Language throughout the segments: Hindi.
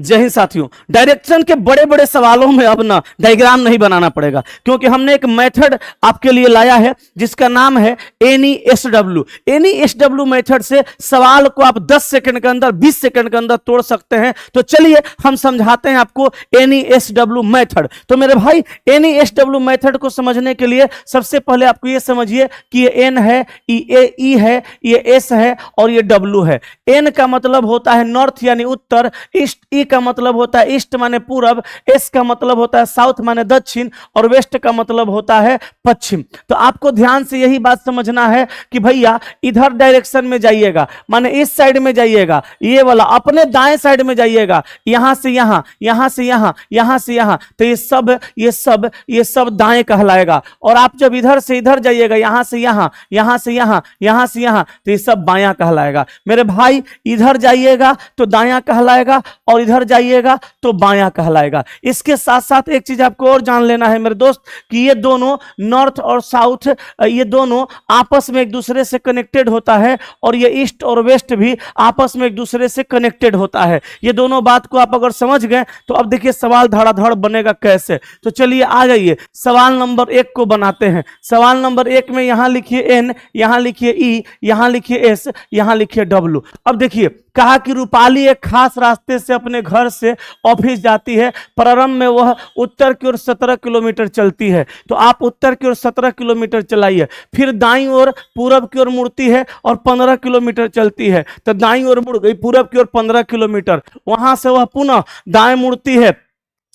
जय हिंद साथियों। डायरेक्शन के बड़े बड़े सवालों में अब ना डायग्राम नहीं बनाना पड़ेगा, क्योंकि हमने एक मेथड आपके लिए लाया है जिसका नाम है NESW। NESW मेथड से सवाल को आप 10 सेकंड के अंदर, 20 सेकंड के अंदर तोड़ सकते हैं। तो चलिए हम समझाते हैं आपको NESW मेथड। तो मेरे भाई NESW मेथड को समझने के लिए सबसे पहले आपको ये समझिए कि ये N है, ये E है, ये S है और ये W है। N का मतलब होता है नॉर्थ यानी उत्तर, ईस्ट, E का मतलब होता है ईस्ट माने पूरब, S का मतलब होता है साउथ माने दक्षिण और वेस्ट का मतलब होता है पश्चिम। तो आपको ध्यान से यही बात समझना है कि भैया इधर डायरेक्शन में जाइएगा, माने इस साइड में जाइएगा, ये वाला अपने दाएं साइड में जाइएगा, यहां से यहां, यहां से यहां, यहां से यहां, तो ये सब दाएं कहलाएगा। और आप जब इधर से इधर जाइएगा, यहां से यहां, यहां से यहां, यहां से यहां, तो ये सब बायां कहलाएगा। मेरे भाई इधर जाइएगा तो दायां कहलाएगा और इधर जाइएगा तो बायां कहलाएगा। इसके साथ साथ एक चीज आपको और जान लेना है मेरे दोस्त कि ये दोनों नॉर्थ और साउथ, ये दोनों आपस में एक दूसरे से कनेक्टेड होता है और ये ईस्ट और वेस्ट भी आपस में एक दूसरे से कनेक्टेड होता है। ये दोनों बात को आप अगर समझ गए तो अब देखिए सवाल धड़ाधड़ बनेगा कैसे। तो चलिए आ जाइए सवाल नंबर 1 को बनाते हैं। सवाल नंबर 1 में यहां लिखिए N, यहां लिखिए E, यहां लिखिए S, यहां लिखिए W। अब देखिए कहा कि रूपाली एक खास रास्ते से अपने घर से ऑफिस जाती है। प्रारंभ में वह उत्तर की ओर 17 किलोमीटर चलती है। तो आप उत्तर की ओर 17 किलोमीटर चलाइए, फिर दाईं ओर पूरब की ओर मुड़ती है और 15 किलोमीटर चलती है। तो दाईं ओर मुड़ गई, पूरब की ओर 15 किलोमीटर, वहां से वह पुनः दाएं मुड़ती है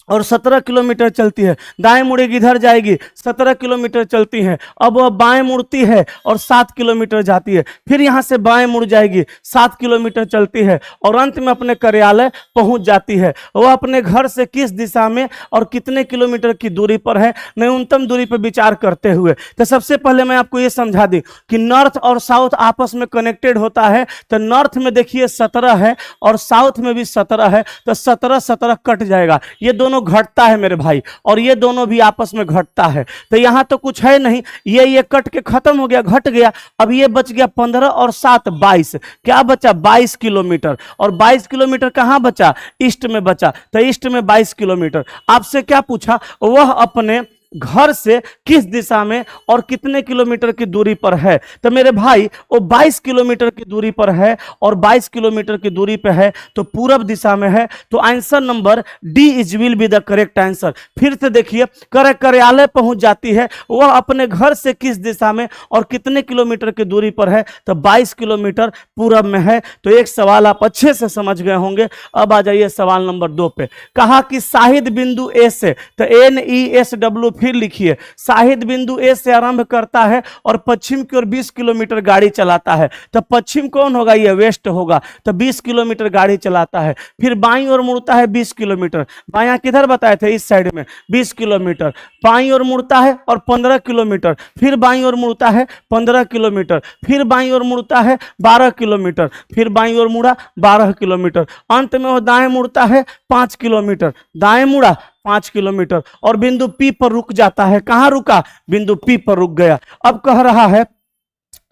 और 17 किलोमीटर चलती है। दाएं मुड़ेगी, इधर जाएगी, 17 किलोमीटर चलती है। अब वह बाएं मुड़ती है और 7 किलोमीटर जाती है। फिर यहां से बाएं मुड़ जाएगी, 7 किलोमीटर चलती है और अंत में अपने कार्यालय पहुंच जाती है। वह अपने घर से किस दिशा में और कितने किलोमीटर की दूरी पर है, न्यूनतम दूरी पर विचार करते हुए। तो सबसे पहले मैं आपको यह समझा दी कि नॉर्थ और साउथ आपस में कनेक्टेड होता है। तो नॉर्थ में देखिए 17 है और साउथ में भी 17 है, तो 17 कट जाएगा, ये दोनों घटता है मेरे भाई, और ये दोनों भी आपस में घटता है। तो यहां तो कुछ है नहीं, ये कट के खत्म हो गया, घट गया। अब ये बच गया 15 और 7 22, क्या बचा 22 किलोमीटर। और 22 किलोमीटर कहां बचा, ईस्ट में बचा। तो ईस्ट में 22 किलोमीटर। आपसे क्या पूछा, वह अपने घर से किस दिशा में और कितने किलोमीटर की दूरी पर है। तो मेरे भाई वो 22 किलोमीटर की दूरी पर है और 22 किलोमीटर की दूरी पर है, तो पूरब दिशा में है। तो answer number D is will be the correct answer. फिर से देखिए, कार्यालय पहुंच जाती है, वह अपने घर से किस दिशा में और कितने किलोमीटर की दूरी पर है, तो 22 किलोमीटर पूरब में है। तो एक सवाल आप अच्छे से समझ गए होंगे। अब आ जाइए सवाल नंबर 2 पे। कहा कि शाहिद बिंदु ए से, तो NESW फिर लिखिए, शाहिद बिंदु ए से आरंभ करता है और पश्चिम की ओर 20 किलोमीटर गाड़ी चलाता है। तो पश्चिम कौन होगा, ये वेस्ट होगा। तो 20 किलोमीटर गाड़ी चलाता है, फिर बाईं ओर मुड़ता है 20 किलोमीटर। बायां किधर बताए थे, इस साइड में 20 किलोमीटर। बाईं ओर मुड़ता है और 15 किलोमीटर, फिर बाईं ओर मुड़ता है 15 किलोमीटर, फिर बाईं ओर मुड़ता है 12 किलोमीटर, फिर बाईं ओर मुड़ा 12 किलोमीटर। अंत में वो दाएं मुड़ता है 5 किलोमीटर, दाएं मुड़ा 5 किलोमीटर और बिंदु P पर रुक जाता है। कहां रुका, बिंदु P पर रुक गया। अब कह रहा है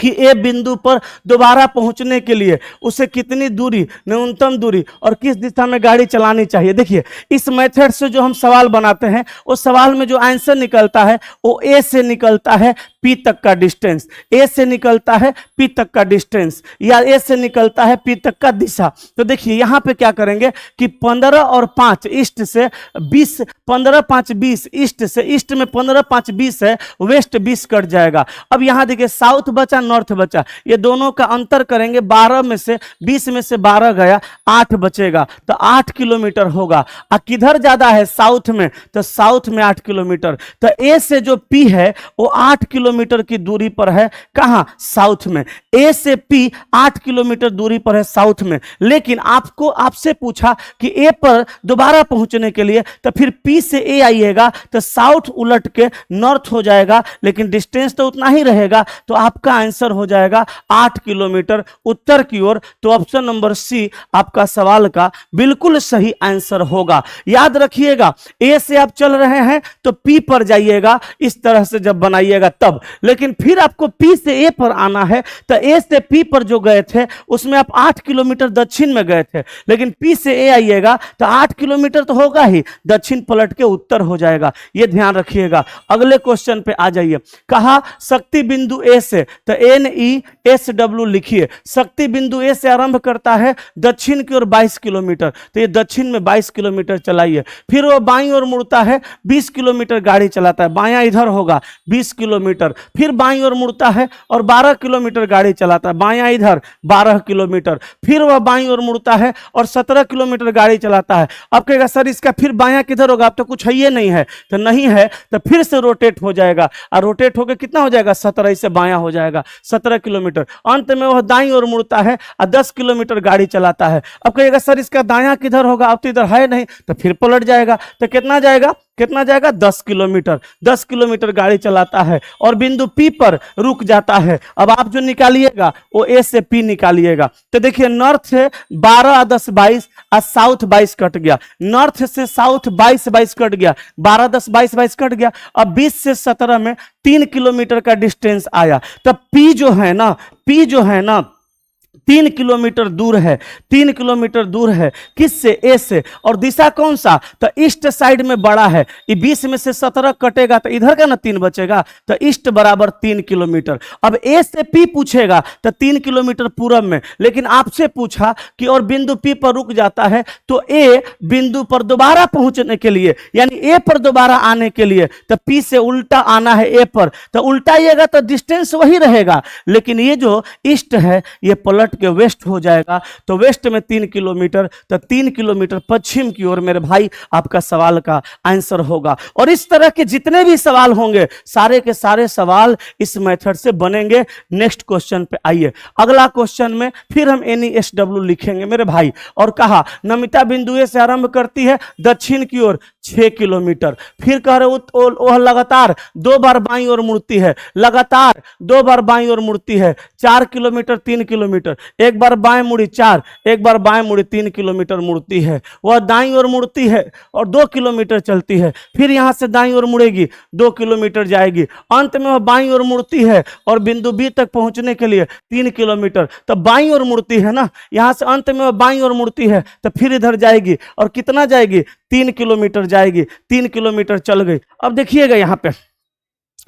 कि ए बिंदु पर दोबारा पहुंचने के लिए उसे कितनी दूरी, न्यूनतम दूरी और किस दिशा में गाड़ी चलानी चाहिए। देखिए इस मेथड से जो हम सवाल बनाते हैं, उस सवाल में जो आंसर निकलता है वो ए से निकलता है P तक का डिस्टेंस, ए से निकलता है P तक का डिस्टेंस, या ए से निकलता है P तक का दिशा। तो देखिए यहां पे क्या करेंगे कि 15 और 5 ईस्ट से 20, 15 5 20 ईस्ट से, ईस्ट में 15 5 20 है, वेस्ट 20 कट जाएगा। अब यहां देखिए साउथ बचा, नॉर्थ बचा, ये दोनों का अंतर करेंगे, 12 में से 20 में से 12 गया, 8 बचेगा, तो 8 किलोमीटर होगा। किधर ज्यादा है, साउथ में, तो साउथ में 8 किलोमीटर। तो ए से जो P है वो 8 किलोमीटर की दूरी पर है, कहां, साउथ में। ए से P 8 किलोमीटर दूरी पर है साउथ में। लेकिन आपसे पूछा कि ए पर दोबारा पहुंचने के लिए, तो फिर P से ए आइएगा तो साउथ उलट के नॉर्थ हो जाएगा, लेकिन डिस्टेंस तो उतना ही रहेगा। तो आपका आंसर हो जाएगा 8 किलोमीटर उत्तर की ओर। तो ऑप्शन नंबर सी आपका सवाल का बिल्कुल सही आंसर होगा। याद रखिएगा, ए से आप चल रहे हैं तो P पर जाइएगा, इस तरह से जब बनाइएगा तब लेकिन फिर आपको P से A पर आना है, तो A से P पर जो गए थे उसमें आप 8 किलोमीटर दक्षिण में गए थे, लेकिन P से A आइएगा तो 8 किलोमीटर तो होगा ही, दक्षिण पलट के उत्तर हो जाएगा, ये ध्यान रखिएगा। अगले क्वेश्चन पे आ जाइए। कहा शक्ति बिंदु A से, तो NESW लिखिए। शक्ति बिंदु A से आरंभ करता है दक्षिण की ओर 22 किलोमीटर, तो ये दक्षिण में 22 किलोमीटर चलाइए। फिर वो बाईं ओर मुड़ता है, 20 किलोमीटर गाड़ी चलाता है, बायां इधर होगा 20 किलोमीटर। फिर बाईं ओर मुड़ता है और 12 किलोमीटर गाड़ी चलाता है, बायां इधर 12 किलोमीटर। फिर वह बाईं ओर मुड़ता है और 17 किलोमीटर गाड़ी चलाता है। अब कहेगा सर इसका फिर बायां किधर होगा, अब तो कुछ है ही नहीं है, तो नहीं है तो फिर से रोटेट हो जाएगा, और रोटेट होकर कितना हो जाएगा 17, से बायां हो जाएगा 17 किलोमीटर। अंत में वह दाईं ओर मुड़ता है और 10 किलोमीटर गाड़ी चलाता है। अब कहेगा सर इसका दायां किधर होगा, अब तो इधर है नहीं, तो फिर पलट जाएगा, तो कितना जाएगा 10 किलोमीटर। 10 किलोमीटर गाड़ी चलाता है और बिंदु P पर रुक जाता है। अब आप जो निकालिएगा वो A से P निकालिएगा। तो देखिए नॉर्थ से 12 और 10 22 और साउथ 22 कट गया, नॉर्थ से साउथ 22 22 कट गया, 12 10 22 22 कट गया। अब 20 से 17 में 3 किलोमीटर का डिस्टेंस आया। तब P जो है ना 3 किलोमीटर दूर है, 3 किलोमीटर दूर है किससे, A से। और दिशा कौन सा, तो ईस्ट साइड में बड़ा है, ये 20 में से 17 कटेगा तो इधर का ना 3 बचेगा, तो ईस्ट बराबर 3 किलोमीटर। अब A से P पूछेगा तो 3 किलोमीटर पूरब में, लेकिन आपसे पूछा कि और बिंदु P पर रुक जाता है, तो A बिंदु पर दोबारा पहुंचने के लिए, यानी A पर दोबारा आने के लिए, तो P से उल्टा आना है A पर, तो उल्टा आइएगा तो डिस्टेंस वही रहेगा, लेकिन ये जो ईस्ट है ये पलट के वेस्ट हो जाएगा। तो वेस्ट में 3 किलोमीटर, तो 3 किलोमीटर पश्चिम की ओर मेरे भाई आपका सवाल का आंसर होगा। और इस तरह के जितने भी सवाल होंगे सारे के सारे सवाल इस मेथड से बनेंगे। नेक्स्ट क्वेश्चन पे आइए। अगला क्वेश्चन में फिर हम NESW लिखेंगे मेरे भाई। और कहा नमिता बिंदु A से आरंभ करती है दक्षिण की ओर 6 किलोमीटर, फिर कह रहे वह लगातार 2 बार बाईं ओर मुड़ती है, लगातार 2 बार बाईं ओर मुड़ती है, 4 किलोमीटर 3 किलोमीटर, एक बार बाएं मुड़ी 4, एक बार बाएं मुड़ी 3 किलोमीटर मुड़ती है। वह दाईं ओर मुड़ती है और 2 किलोमीटर चलती है, फिर यहां से दाईं ओर मुड़ेगी 2 किलोमीटर जाएगी, अंत में वह बाईं ओर मुड़ती है और बिंदु B तक पहुंचने के लिए 3 किलोमीटर। तब बाईं ओर मुड़ती है ना, यहां से अंत में वह बाईं ओर मुड़ती है तो फिर इधर जाएगी और कितना जाएगी 3 किलोमीटर जाएगी, 3 किलोमीटर चल गई। अब देखिएगा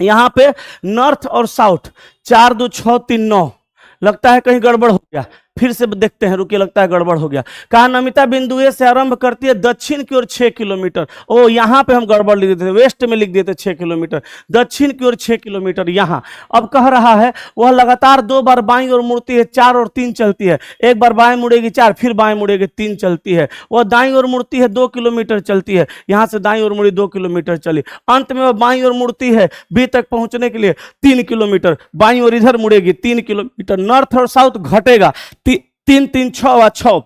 यहाँ पे नॉर्थ और साउथ 4 2 6 3 9, लगता है कहीं गड़बड़ हो गया, फिर से देखते हैं, रुकिए लगता है गड़बड़ हो गया। कहा नमिता बिंदु A से आरंभ करती है दक्षिण की ओर 6 किलोमीटर, ओ यहाँ पे हम गड़बड़ लिख देते थे, वेस्ट में लिख देते 6 किलोमीटर, दक्षिण की ओर 6 किलोमीटर यहाँ। अब कह रहा है वह लगातार 2 बार बाईं ओर मुड़ती है, 4 और 3 चलती है, एक बार बाएं मुड़ेगी 4, फिर बाएं मुड़ेगी 3 चलती है। वह दाईं ओर मुड़ती है 2 किलोमीटर चलती है, यहाँ से दाईं ओर मुड़ी 2 किलोमीटर चली, अंत में वह बाईं ओर मुड़ती है B तक पहुंचने के लिए 3 किलोमीटर, बाईं ओर इधर मुड़ेगी 3 किलोमीटर, नॉर्थ और साउथ घटेगा, 3 3 6 और 6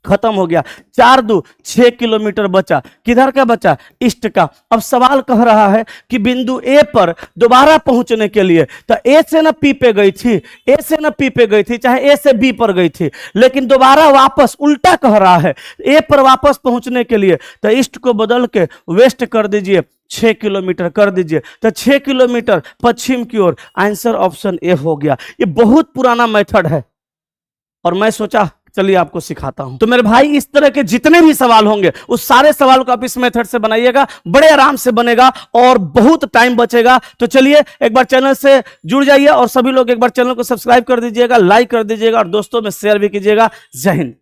खत्म हो गया, 4 2 6 किलोमीटर बचा, किधर का बचा, ईस्ट का। अब सवाल कह रहा है कि बिंदु A पर दोबारा पहुंचने के लिए, तो A से ना P पे गई थी, A से ना P पे गई थी, चाहे A से B पर गई थी, लेकिन दोबारा वापस उल्टा कह रहा है A पर वापस पहुंचने के लिए, तो ईस्ट को बदल के वेस्ट कर दीजिए, 6 किलोमीटर कर दीजिए, तो 6 किलोमीटर पश्चिम की ओर। आंसर ऑप्शन A हो गया। ये बहुत पुराना मेथड है और मैं सोचा चलिए आपको सिखाता हूं। तो मेरे भाई इस तरह के जितने भी सवाल होंगे उस सारे सवाल को आप इस मेथड से बनाइएगा, बड़े आराम से बनेगा और बहुत टाइम बचेगा। तो चलिए एक बार चैनल से जुड़ जाइए और सभी लोग एक बार चैनल को सब्सक्राइब कर दीजिएगा, लाइक कर दीजिएगा और दोस्तों में शेयर भी कीजिएगा। जय हिंद।